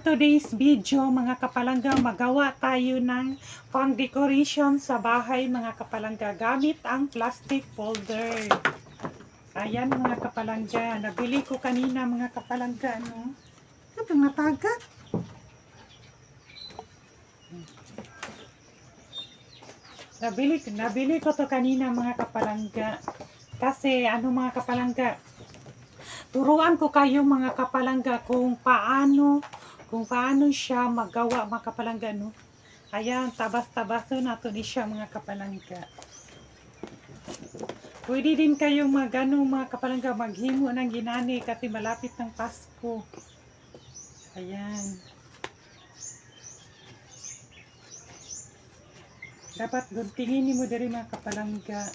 today's video mga kapalangga, magawa tayo ng pang decoration sa bahay mga kapalangga gamit ang plastic folder. Ayan mga kapalangga, nabili ko kanina mga kapalangga, no? Ito natagat. Nabili ko to kanina mga kapalangga. Kasi mga kapalangga, turuan ko kayo mga kapalangga kung paano siya magawa mga kapalangga, no? Ayan, tabas-tabaso nato ni siya mga kapalangga. Pwede din kayong mga kapalangga, maghimo ng ginani kasi malapit ng Pasko. Ayan. Dapat guntingin mo diri mga kapalangga.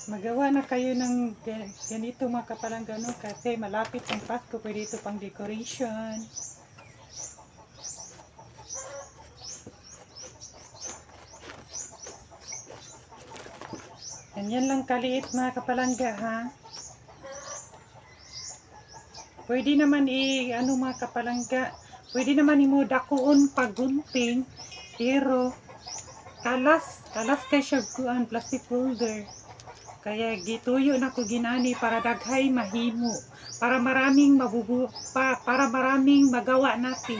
Magawa na kayo ng ganito mga kapalangga, no? Kasi malapit ang Pasko, pwede ito pang decoration. Ganyan lang kaliit mga kapalangga, ha? Pwede naman mga kapalangga, pwede naman imo dakuon pagunting, pero kalas kay siya kuan plastic folder. Kaya gituyo na ko ginani para daghay mahimo, para maraming para maraming magawa natin.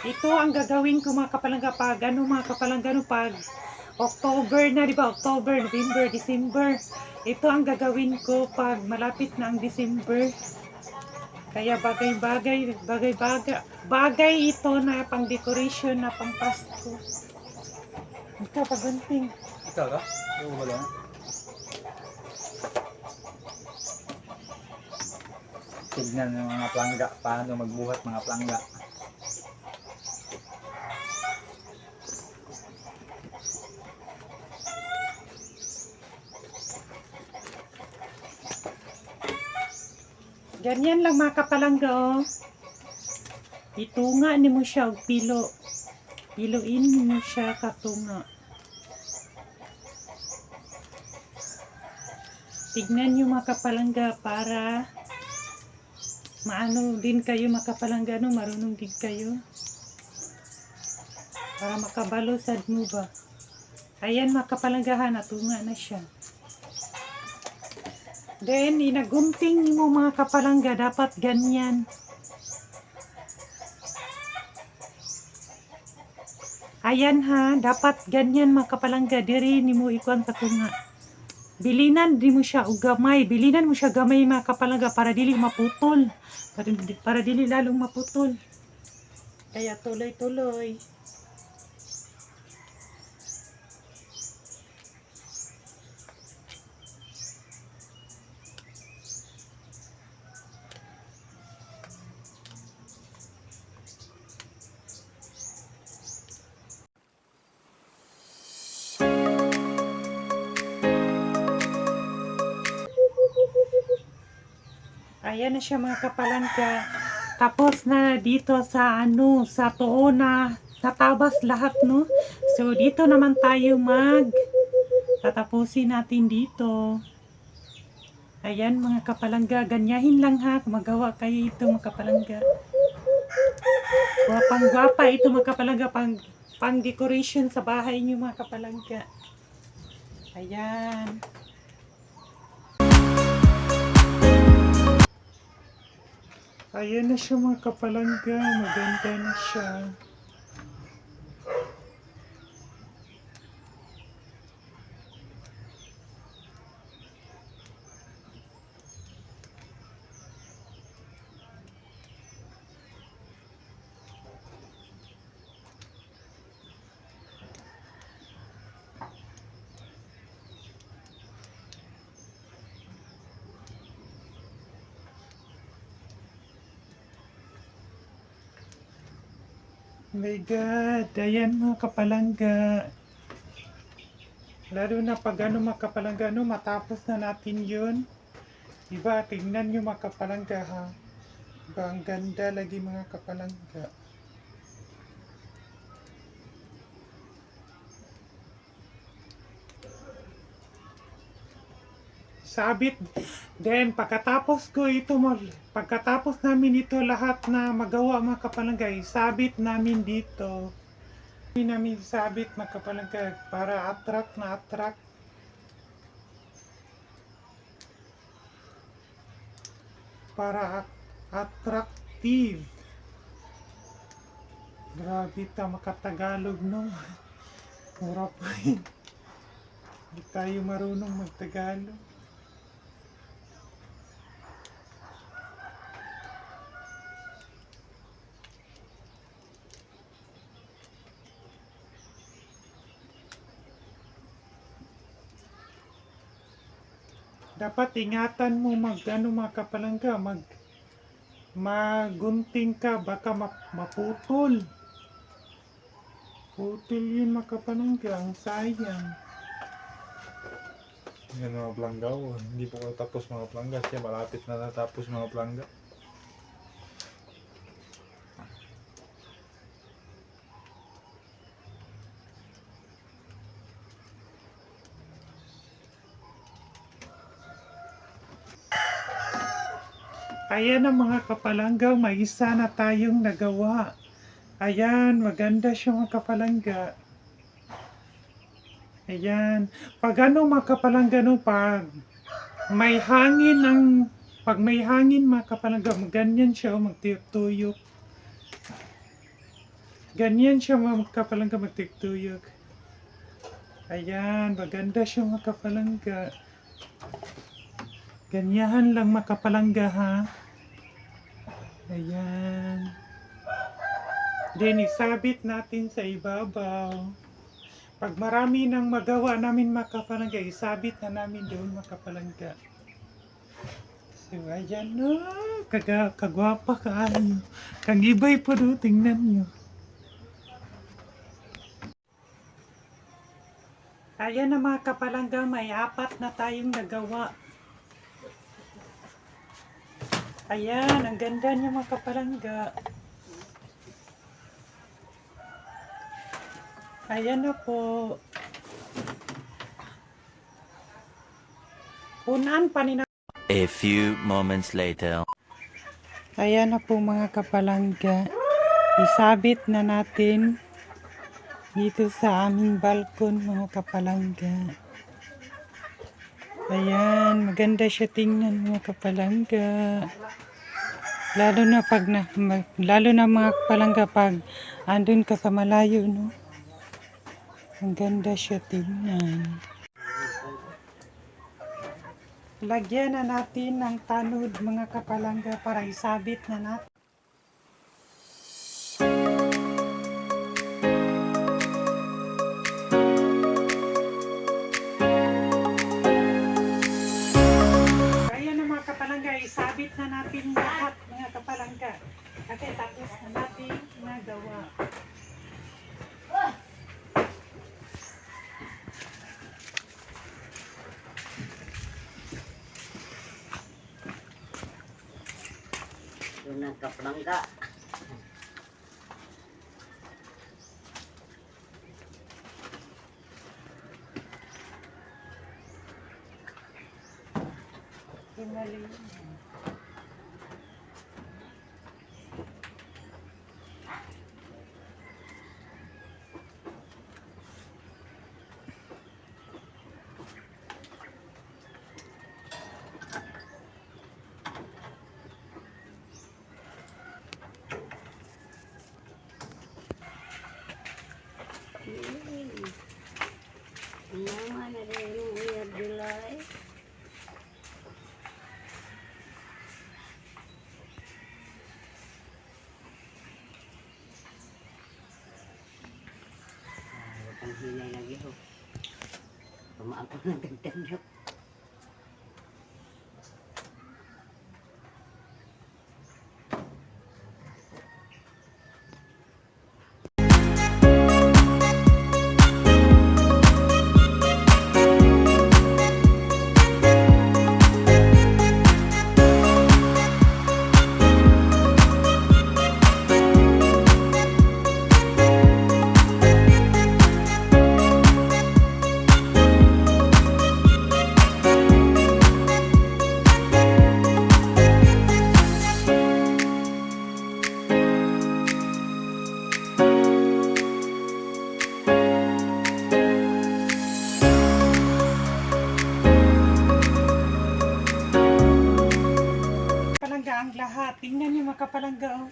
Ito ang gagawin ko mga kapalangga pag mga kapalangga, no, pag October na, di ba? October, November, December. Ito ang gagawin ko pag malapit na ang December. Kaya bagay ito na pang decoration na pang Pasko. Ikaw pagunting. Ikaw ka? Oo ba lang? Tignan ng mga plangga, paano magbuhat mga plangga. Ganyan lang mga kapalangga, oh. Itunga ni mo siya og pilo. Piluin mo siya katunga. Tignan nyo mga kapalangga para maano din kayo mga kapalangga, no? Marunong din kayo. Para makabalo sad mo ba. Ayan mga kapalangga, natunga na siya. Then, inagunting mo mga kapalangga, dapat ganyan. Ayan dapat ganyan mga kapalangga, diri ni mo ikuan sa tunga. Bilinan di mo siya og gamay, bilinan mo siya gamay mga kapalangga para dili maputol. Para dili lalong maputol. Kaya tuloy-tuloy. Ayan na siya mga kapalangga. Tapos na dito sa sa tuo na natabas lahat, no? So dito naman tayo tatapusin natin dito. Ayan mga kapalangga, ganyahin lang magawa kayo ito mga kapalangga. Gwapang-gwapa ito mga kapalangga, pang decoration sa bahay niyo mga kapalangga. Ayan. Ayan na siya mga kapalangga, maganda na siya. Oh my God, ayan mga kapalangga. Lalo na pag mga kapalangga, matapos na natin yun. Diba, tingnan nyo mga kapalangga, Diba, ang ganda lagi mga kapalangga. sabit. Then, pagkatapos namin ito lahat na magawa mga kapalangga, sabit namin dito. Hindi namin sabit mga kapalangga para attract. Para attractive. Grabe ta makatagalog no. Mura pa yun. Hindi tayo marunong magtagalog. Dapat ingatan mo mga kapalangga, magunting ka, baka maputol. Putol yun mga kapalangga, ang sayang. Yan mga plangga. Hindi po ko tapos mga plangga. Siya malapit na natapos mga plangga. Ayan ang mga kapalangga, may isa na tayong nagawa. Ayan, maganda siya mga kapalangga. Ayan. Pag mga kapalangga no, pag may hangin mga kapalangga, ganyan siya magtuyok. Ganyan siya mga kapalangga magtuyok. Ayan, maganda siya mga kapalangga. Ganyahan lang mga kapalangga ha. Ayan. Then isabit natin sa ibabaw. Pag marami nang magawa namin mga kapalangga, isabit na namin doon mga kapalangga. So ayan na. Kagwapa kaayo. Kagibay po doon. Tingnan nyo. Ayan na mga kapalangga. May 4 na tayong nagawa. Ayan, ang ganda niya mga kapalangga. Ayan na po. Punan pa ni na. A few moments later. Ayan na po mga kapalangga. Isabit na natin dito sa aming balkon mga kapalangga. Ayan, maganda siya tingnan mga kapalangga. Lalo na mga kapalangga pag andun ka sa malayo, no? Ang ganda siya tingnan. Lagyan na natin ng tanod mga kapalangga para isabit na natin. Isabit na natin lahat mga kapalangga. Kasi tapos na natin nagawa. Doon ang kapalangga. Pinali. Nama na rin yung uyad dilay. Ang hinay lagi ho. Tumaan ko ng gagdandok. ang lahat. Tingnan niyo mga kapalangga, oh.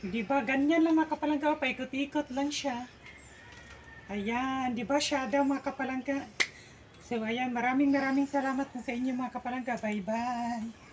Di ba, ganyan lang mga kapalangga, oh. Paikot-ikot lang siya. Ayan, di ba siya daw mga kapalangga? So, ayan, maraming salamat po sa inyo mga kapalangga. Bye-bye.